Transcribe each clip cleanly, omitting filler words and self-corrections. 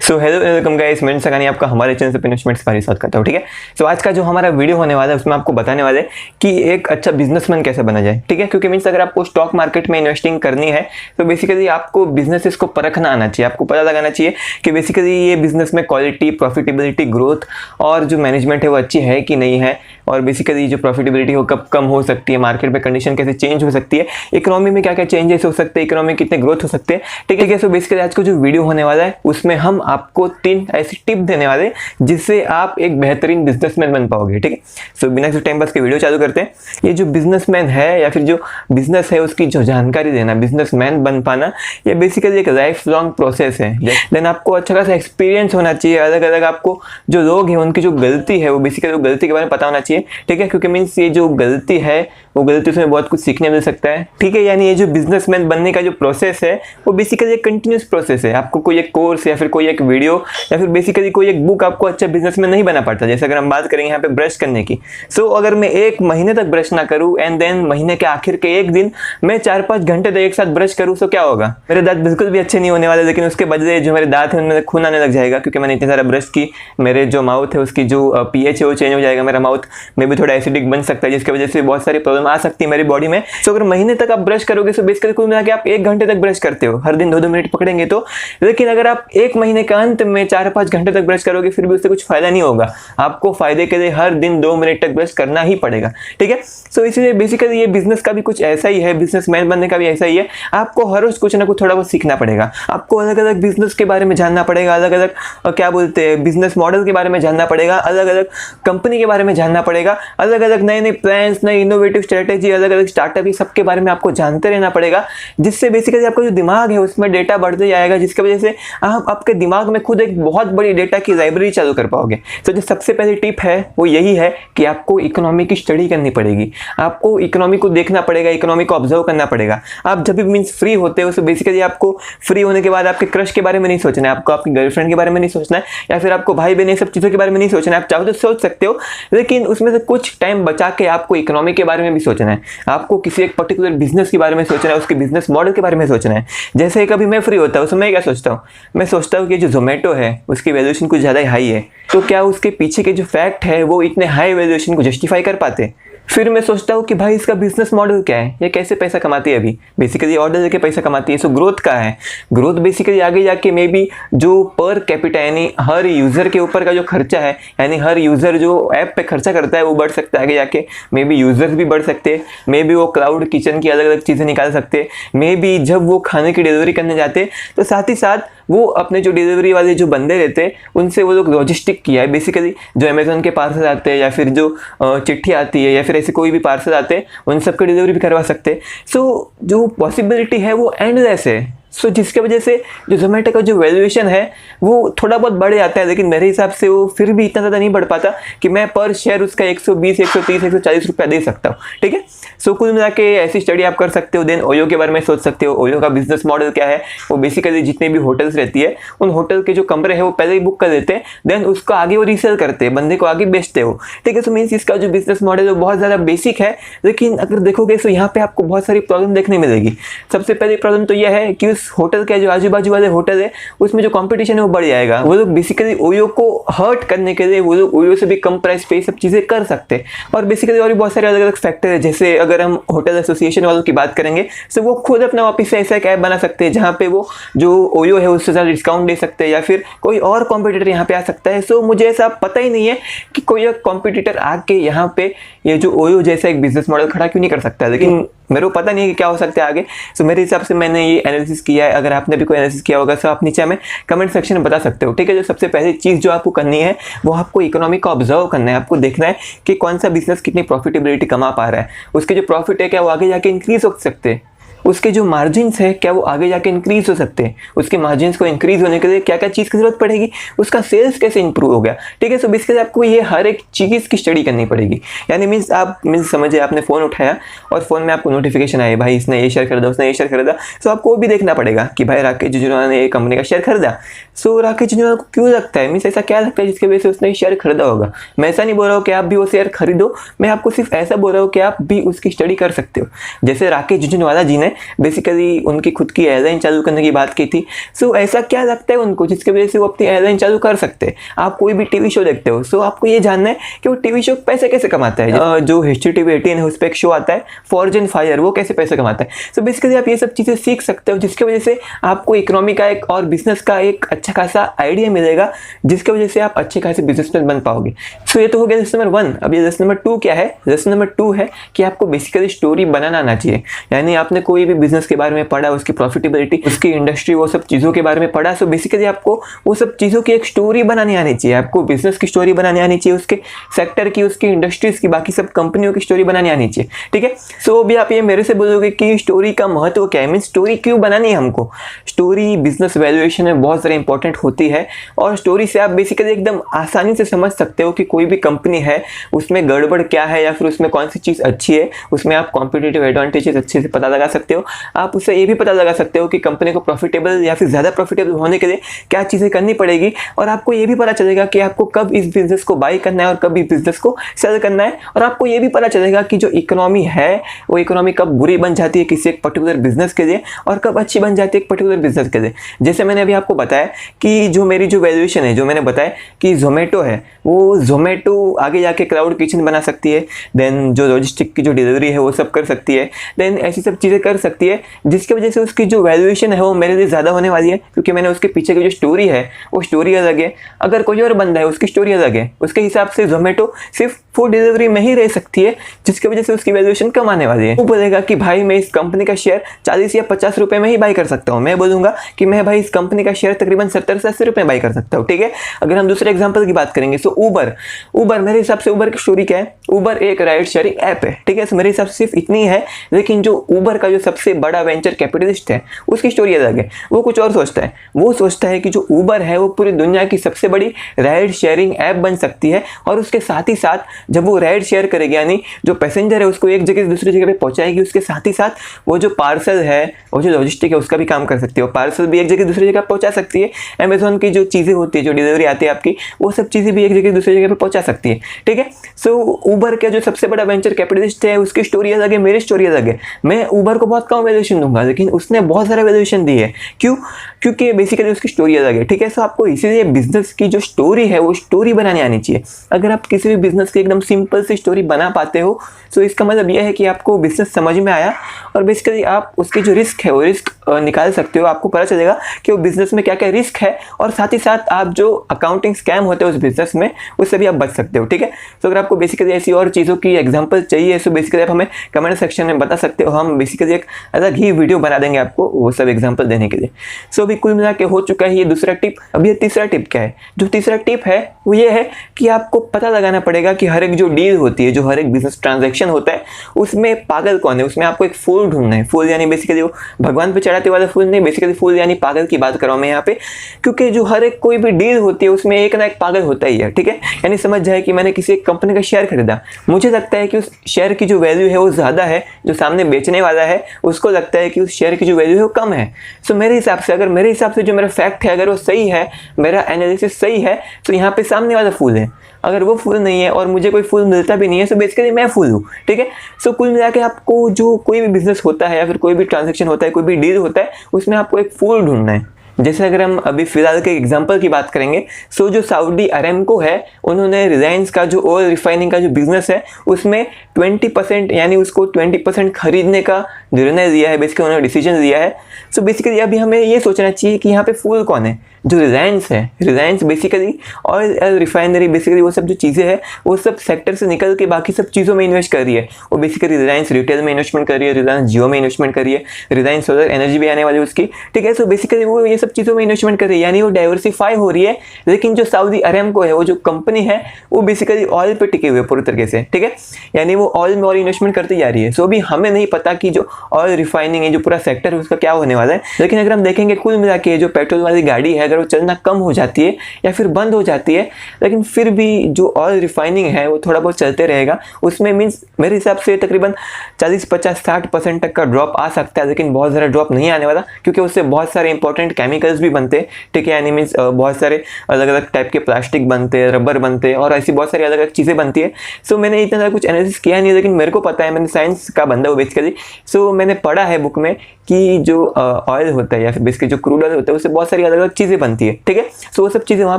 So hello welcome guys, मैं सकानी आपका हमारे चैनल से इन्वेस्टमेंट्स का स्वागत करता हूँ। ठीक है, सो आज का जो हमारा वीडियो होने वाला है उसमें आपको बताने वाले कि एक अच्छा बिजनेसमैन कैसे बना जाए। ठीक है, क्योंकि मीन्स अगर आपको स्टॉक मार्केट में इन्वेस्टिंग करनी है तो बेसिकली आपको बिजनेसेस को परखना आना चाहिए। आपको पता लगाना चाहिए कि बेसिकली ये बिजनेस में क्वालिटी, प्रॉफिटेबिलिटी, ग्रोथ और जो मैनेजमेंट है वो अच्छी है कि नहीं है, और बेसिकली जो प्रॉफिटेबिलिटी हो कब कम हो सकती है, मार्केट में कंडीशन कैसे चेंज हो सकती है, इकोनॉमी में क्या क्या चेंजेस हो सकते हैं, इकोनॉमी कितने ग्रोथ हो सकते हैं। ठीक है, सो बेसिकली आज का जो वीडियो होने वाला है उसमें हम आपको 3 ऐसी टिप देने वाले जिससे आप एक बेहतरीन बिजनेसमैन बन पाओगे। ठीक है, सो बिना किसी टाइम पास के वीडियो चालू करते हैं। ये जो बिजनेसमैन है या फिर जो बिजनेस है उसकी जो जानकारी देना, बिजनेसमैन बन पाना, ये बेसिकली एक लाइफ लॉन्ग प्रोसेस है। देन आपको अच्छा खासा एक्सपीरियंस होना चाहिए। अलग अलग आपको जो लोग हैं उनकी जो गलती है वो बेसिकली गलती के बारे में पता होना चाहिए। ठीक है, क्योंकि मीन्स ये जो गलती है वो गलती से बहुत कुछ सीखने मिल सकता है। ठीक है, यानी ये जो बिजनेसमैन बनने का जो प्रोसेस है वो बेसिकली एक कंटिन्यूस प्रोसेस है। आपको कोई एक कोर्स या फिर कोई एक वीडियो या फिर बेसिकली कोई एक बुक आपको अच्छा बिजनेसमैन नहीं बना पाता। जैसे अगर हम बात करेंगे यहाँ पे ब्रश करने की, सो अगर मैं 1 महीने तक ब्रश ना करूँ एंड देन महीने के आखिर के एक दिन मैं 4-5 घंटे तक एक साथ ब्रश करूँ तो क्या होगा? मेरे दांत बिल्कुल भी अच्छे नहीं होने वाले, लेकिन उसके बदले जो मेरे दांत है उनमें खून आने लग जाएगा क्योंकि मैंने इतनी सारा ब्रश की। मेरे जो माउथ है उसकी जो पीएच है वो चेंज हो जाएगा, मेरा माउथ में भी थोड़ा एसिडिक बन सकता है जिसकी वजह से बहुत सारी प्रॉब्लम आ सकती है मेरी बॉडी में। सो अगर महीने तक आप ब्रश करोगे तो बेसिकली कुल मिला के आप 1 घंटे तक ब्रश करते हो, हर दिन 2-2 मिनट पकड़ेंगे तो। लेकिन अगर आप 1 महीने के अंत में 4-5 घंटे तक ब्रश करोगे फिर भी उससे कुछ फायदा नहीं होगा। आपको फायदे के लिए हर दिन 2 मिनट तक ब्रश करना ही पड़ेगा। ठीक है, सो इसलिए बेसिकली ये बिजनेस का भी कुछ ऐसा ही है, बिजनेसमैन बनने का भी ऐसा ही है। आपको हर रोज कुछ ना कुछ थोड़ा बहुत सीखना पड़ेगा। आपको अलग अलग बिजनेस के बारे में जानना पड़ेगा, अलग अलग क्या बोलते हैं बिजनेस मॉडल के बारे में जानना पड़ेगा, अलग अलग कंपनी के बारे में जानना पड़ेगा, अलग अलग नए नए प्लान्स, नए इनोवेटिव स्ट्रेटेजी, अलग अलग स्टार्टअप, ये सबके बारे में आपको जानते रहना पड़ेगा। जिससे बेसिकली आपका जो दिमाग है उसमें डेटा बढ़ते जाएगा, जिसकी वजह से आप आपके दिमाग में खुद एक बहुत बड़ी डेटा की लाइब्रेरी चालू कर पाओगे। तो जो सबसे पहली टिप है वो यही है कि आपको इकोनॉमी की स्टडी करनी पड़ेगी। आपको इकोनॉमी को देखना पड़ेगा, इकोनॉमी को ऑब्जर्व करना पड़ेगा। आप जब भी मीन्स फ्री होते हो तो बेसिकली आपको फ्री होने के बाद आपके क्रश के बारे में नहीं सोचना है, आपको आपकी गर्लफ्रेंड के बारे में नहीं सोचना है, या फिर आपको भाई बहन सब चीज़ों के बारे में नहीं सोचना है। आप चाहो तो सोच सकते हो, लेकिन उसमें से कुछ टाइम बचा के आपको इकोनॉमी के बारे में भी सोचना है। आपको किसी एक पर्टिकुलर बिजनेस के बारे में सोचना है, उसके बिजनेस मॉडल के बारे में सोचना है। जैसे कभी मैं फ्री होता हूँ तो मैं क्या सोचता हूँ, मैं सोचता हूँ कि जो जोमेटो है उसकी वैल्यूएशन कुछ ज़्यादा हाई है, तो क्या उसके पीछे के जो फैक्ट है वो इतने हाई वैल्यूएशन को जस्टिफाई कर पाते। फिर मैं सोचता हूँ कि भाई इसका बिजनेस मॉडल क्या है, ये कैसे पैसा कमाती है। अभी बेसिकली ऑर्डर लेके पैसा कमाती है, सो ग्रोथ का है। ग्रोथ बेसिकली आगे जाके मे बी जो पर कैपिटा यानी हर यूजर के ऊपर का जो खर्चा है, यानी हर यूजर जो ऐप पे खर्चा करता है वो बढ़ सकता है आगे जाके। मे बी यूजर्स भी बढ़ सकते हैं, मे बी वो क्लाउड किचन की अलग अलग चीज़ें निकाल सकते हैं, मे बी जब वो खाने की डिलीवरी करने जाते तो साथ ही साथ वो अपने जो डिलीवरी वाले जो बंदे रहते हैं उनसे वो लोग लॉजिस्टिक किया है। बेसिकली जो अमेजोन के पार्सल आते हैं या फिर जो चिट्ठी आती है या फिर ऐसे कोई भी पार्सल आते हैं उन सब की डिलीवरी भी करवा सकते हैं। सो जो पॉसिबिलिटी है वो एंडलेस है। सो जिसके वजह से जो जोमेटो का जो वैल्यूएशन है वो थोड़ा बहुत बढ़ जाता है, लेकिन मेरे हिसाब से वो फिर भी इतना ज़्यादा नहीं बढ़ पाता कि मैं पर शेयर उसका 120, 130, 140 रुपया दे सकता हूँ। ठीक है, सो कुल मिला के ऐसी स्टडी आप कर सकते हो। देन ओयो के बारे में सोच सकते हो। ओयो का बिजनेस मॉडल क्या है, वो बेसिकली जितने भी होटल्स रहती है उन होटल के जो कमरे हैं वो पहले ही बुक कर देते हैं, देन उसको आगे वो रीसेल करते हैं, बंदे को आगे बेचते हो। ठीक है, सो मीन्स इसका जो बिजनेस मॉडल है वो बहुत ज़्यादा बेसिक है, लेकिन अगर देखोगे तो यहाँ पे आपको बहुत सारी प्रॉब्लम देखने मिलेगी। सबसे पहली प्रॉब्लम तो यह है कि उस होटल के जो आजू बाजू वाले होटल है उसमें जो कंपटीशन है वो बढ़ जाएगा। वो लोग बेसिकली ओयो को हर्ट करने के लिए वो लोग ओयो से भी कम प्राइस पे सब चीज़ें कर सकते हैं। और बेसिकली और भी बहुत सारे अलग अलग फैक्टर है। जैसे अगर हम होटल एसोसिएशन वालों की बात करेंगे तो वो खुद अपना वापस से ऐसा एक ऐप बना सकते हैं जहाँ पे वो जो ओयो है उससे ज़्यादा डिस्काउंट दे सकते हैं, या फिर कोई और कॉम्पिटिटर यहाँ पे आ सकता है। सो मुझे ऐसा पता ही नहीं है कि कोई एक कॉम्पिटिटर आके यहाँ पे ये जो ओयो जैसा एक बिजनेस मॉडल खड़ा क्यों नहीं कर सकता, लेकिन मेरे को पता नहीं है कि क्या हो सकता है आगे। सो मेरे हिसाब से मैंने ये एनालिसिस किया है। अगर आपने भी कोई एनालिसिस किया होगा तो आप नीचे हमें कमेंट सेक्शन में बता सकते हो। ठीक है, जो सबसे पहली चीज़ जो आपको करनी है वो आपको इकोनॉमी को ऑब्जर्व करना है। आपको देखना है कि कौन सा बिजनेस कितनी प्रॉफिटेबिलिटी कमा पा रहा है, उसके जो प्रॉफिट है क्या वो आगे जाके इंक्रीज हो सकते हैं, उसके जो मार्जिन्स है क्या वो आगे जाके इंक्रीज हो सकते हैं, उसके मार्जिन्स को इंक्रीज होने के लिए क्या क्या चीज़ की जरूरत पड़ेगी, उसका सेल्स कैसे इंप्रूव हो गया। ठीक है, सो बेसिकली आपको ये हर एक चीज़ की स्टडी करनी पड़ेगी। यानी मीन्स आप समझिए आपने फ़ोन उठाया और फ़ोन में आपको नोटिफिकेशन आए भाई इसने ये शेयर खरीदा, उसने ये शेयर खरीदा। सो आपको वो भी देखना पड़ेगा कि भाई राकेश झुंझुनवाला ने ये कंपनी का शेयर खरीदा। सो राकेश झुंझुनवाला को क्यों लगता है, मीन्स ऐसा क्या लगता है जिसकी वजह से उसने शेयर खरीदा होगा। मैं ऐसा नहीं बोल रहा हूँ कि आप भी वो शेयर खरीदो, मैं आपको सिर्फ ऐसा बोल रहा हूँ कि आप भी उसकी स्टडी कर सकते हो। जैसे राकेश झुंझुनवाला जी ने बेसिकली उनकी खुद की एयरलाइन चालू करने की बात की थी। सो ऐसा क्या लगता है उनको जिसकी वजह से वो अपनी एयरलाइन चालू कर सकते हैं? आप कोई भी टीवी शो देखते हो, सो आपको ये जानना है कि वो टीवी शो पैसे कैसे कमाता है। जो हिस्ट्री टीवी 18 है उस पर एक शो आता है फॉर्ज एंड फायर, वो कैसे पैसे कमाता है। सो बेसिकली आप ये सब चीज़ें सीख सकते हो जिसकी वजह से आपको इकोनॉमी का एक और बिजनेस का एक अच्छा खासा आइडिया मिलेगा, जिसकी वजह से आप अच्छे खासे बिजनेसमैन बन पाओगे। सो ये तो हो गया लेसन नंबर 1। अब ये लेसन नंबर 2 क्या है? लेसन नंबर 2 है कि आपको बेसिकली स्टोरी बनाना आना चाहिए। यानी आपने कोई भी बिजनेस के बारे में पढ़ा, उसकी प्रॉफिटेबिलिटी, उसकी इंडस्ट्री, वो सब चीज़ों के बारे में पढ़ा। सो बेसिकली आपको वो सब चीज़ों की एक स्टोरी बनानी आनी चाहिए। आपको बिजनेस की स्टोरी बनानी आनी चाहिए, उसके सेक्टर की, उसकी इंडस्ट्रीज की, बाकी सब कंपनियों की स्टोरी बनानी आनी चाहिए। ठीक है। सो अभी आप ये मेरे से बोलोगे कि स्टोरी का महत्व क्या है, मीन स्टोरी क्यों बनानी है हमको? स्टोरी बिजनेस वैल्यूएशन में बहुत ज़्यादा इंपॉर्टेंट होती है और स्टोरी से आप बेसिकली एकदम आसानी से समझ सकते हो कि कोई भी कंपनी है उसमें गड़बड़ क्या है या फिर उसमें कौन सी चीज़ अच्छी है। उसमें आप कॉम्पिटिटिव एडवांटेजेस अच्छे से पता लगा सकते हो। आप उससे ये भी पता लगा सकते हो कि कंपनी को प्रॉफिटेबल या फिर ज़्यादा प्रॉफिटेबल होने के लिए क्या चीज़ें करनी पड़ेगी, और आपको ये भी पता चलेगा कि आपको कब इस बिजनेस को बाई करना है और कब इस बिजनेस को सेल करना है। और आपको ये भी पता चलेगा कि जो इकोनॉमी है वो इकोनॉमी कब बुरी बन जाती है किसी एक पर्टिकुलर बिजनेस के लिए और कब अच्छी बन जाती है एक पर्टिकुलर बिजनेस के लिए। जैसे मैंने अभी आपको बताया कि जो मेरी जो वैल्यूएशन है, जो मैंने बताया कि जोमेटो है, वो जोमेटो आगे जाके क्लाउड किचन बना सकती है, देन जो लॉजिस्टिक की जो डिलीवरी है वो सब कर सकती है, देन ऐसी सब चीज़ें कर सकती है, जिसकी वजह से उसकी जो वैल्यूएशन है वो मेरे लिए ज़्यादा होने वाली है, क्योंकि मैंने उसके पीछे की जो स्टोरी है वो स्टोरी अलग है। अगर कोई और बंदा है उसकी स्टोरी अलग है, उसके हिसाब से जोमेटो सिर्फ फूड डिलीवरी में ही रह सकती है, जिसकी वजह से उसकी वैल्यूएशन कम आने वाली है। वो बोलेगा कि भाई मैं इस कंपनी का शेयर 40 या 50 रुपए में ही बाई कर सकता हूँ। मैं बोलूँगा कि मैं भाई इस कंपनी का शेयर तकरीबन 70 से 80 रुपए बाई कर सकता हूँ। ठीक है। अगर हम दूसरे एग्जांपल की बात करेंगे, सो ऊबर मेरे हिसाब से ऊबर की स्टोरी क्या है? ऊबर एक राइड शेयरिंग ऐप है। ठीक है। सो मेरे हिसाब से सिर्फ इतनी है, लेकिन जो ऊबर का जो सबसे बड़ा वेंचर कैपिटलिस्ट है उसकी स्टोरी अलग है। वो कुछ और सोचता है। वो सोचता है कि जो ऊबर है वो पूरी दुनिया की सबसे बड़ी राइड शेयरिंग ऐप बन सकती है, और उसके साथ ही साथ जब वो राइड शेयर करेगी, यानी जो पैसेंजर है उसको एक जगह से दूसरी जगह पे पहुंचाएगी, उसके साथ ही साथ वो जो पार्सल है, वो जो लॉजिस्टिक है उसका भी काम कर सकती है। पार्सल भी एक जगह दूसरी जगह पहुंचा सकती है। अमेजोन की जो चीज़ें होती है, जो डिलीवरी आती है आपकी, वो सब चीज़ें भी एक जगह दूसरी जगह पे पहुंचा सकती है। ठीक है। सो ऊबर का जो सबसे बड़ा वेंचर कैपिटलिस्ट है उसकी स्टोरी अलग है, मेरी स्टोरी अलग है। मैं ऊबर को बहुत कम वैल्यूएशन दूंगा, लेकिन उसने बहुत सारा वैल्यूएशन दी है। क्यों? क्योंकि बेसिकली उसकी स्टोरी अलग है। ठीक है। सो आपको इसीलिए बिजनेस की जो स्टोरी है वो स्टोरी बनानी आनी चाहिए। अगर आप किसी भी बिजनेस की एकदम सिंपल सी स्टोरी बना पाते हो, तो इसका मतलब यह है कि आपको बिजनेस समझ में आया, और बेसिकली आप उसकी जो रिस्क है वो रिस्क निकाल सकते हो। आपको पता चलेगा कि वो बिजनेस में क्या क्या रिस्क है, और साथ ही साथ आप जो अकाउंटिंग स्कैम होते हैं उस बिजनेस में, उससे भी आप बच सकते हो। ठीक है। तो अगर आपको बेसिकली ऐसी और चीज़ों की एग्जांपल चाहिए, तो बेसिकली आप हमें कमेंट सेक्शन में बता सकते हो। हम बेसिकली एक अलग ही वीडियो बना देंगे आपको वो सब एग्जांपल देने के लिए। सो अभी कुल मिला के हो चुका है ये दूसरा टिप। अब ये तीसरा टिप क्या है? जो तीसरा टिप है वो ये है कि आपको पता लगाना पड़ेगा कि हर एक जो डील होती है, जो हर एक बिजनेस ट्रांजैक्शन होता है, उसमें पागल कौन है। उसमें आपको एक फूल ढूंढना है। फूल यानी बेसिकली वो भगवान पे चढ़ाते वाला फूल नहीं, बेसिकली फूल यानी पागल की बात कर रहा हूँ मैं यहाँ पे, क्योंकि जो हर एक कोई भी डील होती है उसमें एक ना एक पागल होता ही है। ठीक है। यानी समझ जाए कि मैंने किसी एक कंपनी का शेयर खरीदा, मुझे लगता है कि उस शेयर की जो वैल्यू है वो ज़्यादा है, जो सामने बेचने वाला है उसको लगता है कि उस शेयर की जो वैल्यू है वो कम है। सो मेरे हिसाब से, अगर मेरे हिसाब से जो मेरा फैक्ट है अगर वो सही है, मेरा एनालिसिस सही है, तो यहाँ पे सामने वाला फूल है। अगर वो फूल नहीं है और मुझे कोई फूल मिलता भी नहीं है, तो बेसिकली मैं फूल हूँ। ठीक है। सो कुल मिला के आपको जो कोई भी बिजनेस होता है या फिर कोई भी ट्रांजैक्शन होता है, कोई भी डील होता है, उसमें आपको एक फूल ढूंढना है। जैसे अगर हम अभी फिलहाल के एग्जांपल की बात करेंगे, सो जो सऊदी अरेमको है, उन्होंने रिलायंस का जो ऑयल रिफाइनिंग का जो बिजनेस है उसमें 20% यानी उसको 20% खरीदने का निर्णय लिया है। बेसिकली उन्होंने डिसीजन लिया है। सो बेसिकली अभी हमें ये सोचना चाहिए कि यहाँ पे फूल कौन है। जो रिलायंस है, Reliance basically oil refinery, basically वो सब जो चीज़ें हैं वो सब सेक्टर से निकल के बाकी सब चीज़ों में इन्वेस्ट कर रही है। वो बेसिकली रिलायंस रिटेल में इन्वेस्टमेंट कर रही है, रिलायंस जियो में इन्वेस्टमेंट कर रही है, रिलायंस सोलर एनर्जी भी आने वाली है उसकी। ठीक है। सो बेसिकली वो ये सब चीज़ों में इन्वेस्टमेंट कर रही है, यानी वो डाइवर्सिफाई हो रही है। लेकिन जो सऊदी अरेमको है, वो जो कंपनी है, वो बेसिकली ऑयल पे टिके हुए है पूरी तरीके से। ठीक है। यानी वो ऑयल में और इन्वेस्टमेंट करती जा रही है। सो अभी हमें नहीं पता कि जो ऑयल रिफाइनिंग है, जो पूरा सेक्टर है, उसका क्या होने वाला है। लेकिन अगर हम देखेंगे कुल मिला के जो पेट्रोल वाली गाड़ी है, अगर वो चलना कम हो जाती है या फिर बंद हो जाती है, लेकिन फिर भी जो ऑयल रिफाइनिंग है वो थोड़ा बहुत चलते रहेगा, उसमें मीन्स मेरे हिसाब से तकरीबन 40-50-60% तक का ड्रॉप आ सकता है, लेकिन बहुत ज़्यादा ड्रॉप नहीं आने वाला, क्योंकि उससे बहुत सारे इंपॉर्टेंट केमिकल्स भी बनते हैं, ठीक है, यानी मीन्स बहुत सारे अलग अलग टाइप के प्लास्टिक बनते हैं, रबर बनते हैं और ऐसी बहुत सारी अलग अलग चीज़ें बनती है। सो मैंने इतना ज़्यादा कुछ एनालिसिस किया नहीं, लेकिन मेरे को पता है, मैंने साइंस का बंदा हूँ बेसिकली। सो मैंने पढ़ा है बुक में कि जो ऑयल होता है या फिर बेसिकली जो क्रूड ऑयल होता है उससे बहुत सारी अलग अलग चीज़ें बनती है, ठीक है। सो वो सब चीज़ें वहाँ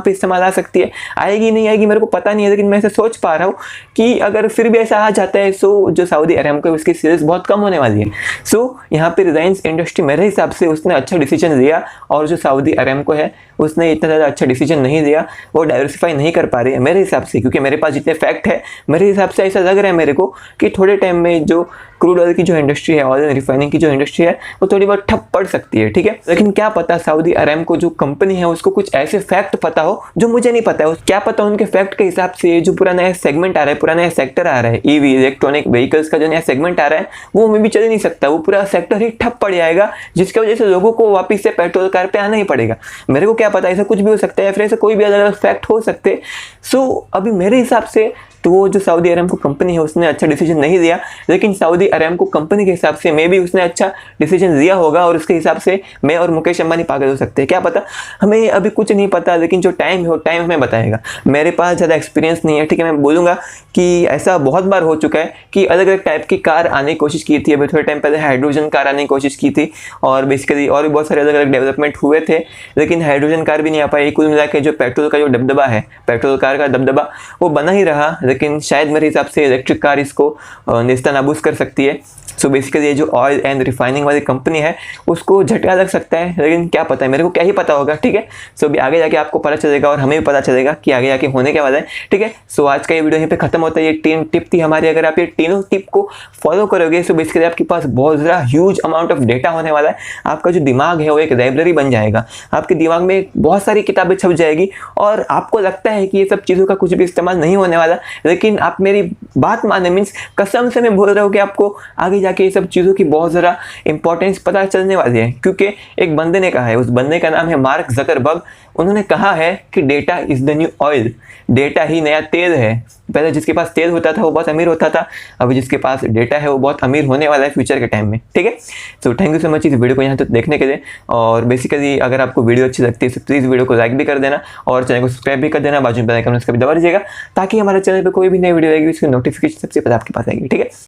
पे इस्तेमाल आ सकती है, आएगी नहीं आएगी मेरे को पता नहीं है, लेकिन मैं ऐसा सोच पा रहा हूँ कि अगर फिर भी ऐसा आ जाता है, सो जो सऊदी अरामको है उसकी सेल्स बहुत कम होने वाली है। सो यहाँ पे रिलायंस इंडस्ट्री मेरे हिसाब से उसने अच्छा डिसीजन लिया, और जो सऊदी अरामको है उसने इतना ज़्यादा अच्छा डिसीजन नहीं लिया, वो डाइवर्सिफाई नहीं कर पा रही है मेरे हिसाब से, क्योंकि मेरे पास जितने फैक्ट है मेरे हिसाब से ऐसा लग रहा है मेरे को कि थोड़े टाइम में जो क्रूड ऑयल की जो इंडस्ट्री है, ऑयल एंड रिफाइनिंग की जो इंडस्ट्री है वो थोड़ी बहुत ठप पड़ सकती है, ठीक है। लेकिन क्या पता सऊदी अरामको जो कंपनी है उसको कुछ ऐसे फैक्ट पता हो जो मुझे नहीं पता है, क्या पता उनके फैक्ट के हिसाब से जो पूरा नया सेगमेंट आ रहा है, पूरा नया सेक्टर आ रहा है, ईवी इलेक्ट्रॉनिक व्हीकल्स का जो नया सेगमेंट आ रहा है वो में भी चल ही नहीं सकता, वो पूरा सेक्टर ही ठप पड़ जाएगा, जिसकी वजह से लोगों को वापिस से पेट्रोल कार पे आना ही पड़ेगा। मेरे को क्या पता, ऐसा कुछ भी हो सकता है, फिर ऐसा कोई भी अलग अलग फैक्ट हो सकते हैं। सो अभी मेरे हिसाब से तो वो जो सऊदी अरामको कंपनी है उसने अच्छा डिसीजन नहीं लिया, लेकिन सऊदी अरामको कंपनी के हिसाब से मे भी उसने अच्छा डिसीजन लिया होगा, और उसके हिसाब से मैं और मुकेश अंबानी पागल हो सकते हैं, क्या पता, हमें अभी कुछ नहीं पता, लेकिन जो टाइम है वो टाइम हमें बताएगा। मेरे पास ज़्यादा एक्सपीरियंस नहीं है, ठीक है, मैं बोलूँगा कि ऐसा बहुत बार हो चुका है कि अलग अलग टाइप की कार आने की कोशिश की थी, अभी थोड़े टाइम पहले हाइड्रोजन कार आने की कोशिश की थी, और बेसिकली और भी बहुत सारे अलग अलग डेवलपमेंट हुए थे, लेकिन हाइड्रोजन कार भी नहीं आ पाई। कुल मिला के जो पेट्रोल का जो दबदबा है, पेट्रोल कार का दबदबा वो बना ही रहा, लेकिन शायद मेरे हिसाब से इलेक्ट्रिक कार इसको नेस्तनाबूद कर सकती है। सो बेसिकली ये जो ऑयल एंड रिफाइनिंग वाली कंपनी है उसको झटका लग सकता है, लेकिन क्या पता है, मेरे को क्या ही पता होगा, ठीक है। सो अभी आगे जाके आपको पता चलेगा और हमें भी पता चलेगा कि आगे जाके होने क्या वाला है, ठीक है। सो आज का ये वीडियो यहीं पे खत्म होता है। ये 3 टिप थी हमारी, अगर आप ये तीनों टिप को फॉलो करोगे सो बेसिकली आपके पास बहुत ज़्यादा ह्यूज अमाउंट ऑफ डेटा होने वाला है, आपका जो दिमाग है वो एक लाइब्रेरी बन जाएगा, आपके दिमाग में बहुत सारी किताबें छप जाएगी, और आपको लगता है कि ये सब चीज़ों का कुछ भी इस्तेमाल नहीं होने वाला, लेकिन आप मेरी बात माने, मीन्स कसम से मैं बोल रहा हूँ कि आपको आगे जाके ये सब चीज़ों की बहुत ज़्यादा इंपॉर्टेंस पता चलने वाली है, क्योंकि एक बंदे ने कहा है, उस बंदे का नाम है मार्क ज़करबर्ग, उन्होंने कहा है कि data is the new oil, data ही नया तेल है। पहले जिसके पास तेल होता था वो बहुत अमीर होता था, अभी जिसके पास डेटा है वो बहुत अमीर होने वाला है फ्यूचर के टाइम में, ठीक है। So thank you so much इस वीडियो को यहाँ तक देखने के लिए, और बेसिकली अगर आपको वीडियो अच्छी लगती है तो प्लीज़ वीडियो को लाइक भी कर देना और चैनल को सब्सक्राइब भी कर देना, बाजू में बेल आइकन उसका भी दबा दीजिएगा, ताकि हमारे चैनल पर कोई भी नई वीडियो आएगी उसकी नोटिफिकेशन सबसे पहले आपके पास आएगी, ठीक है।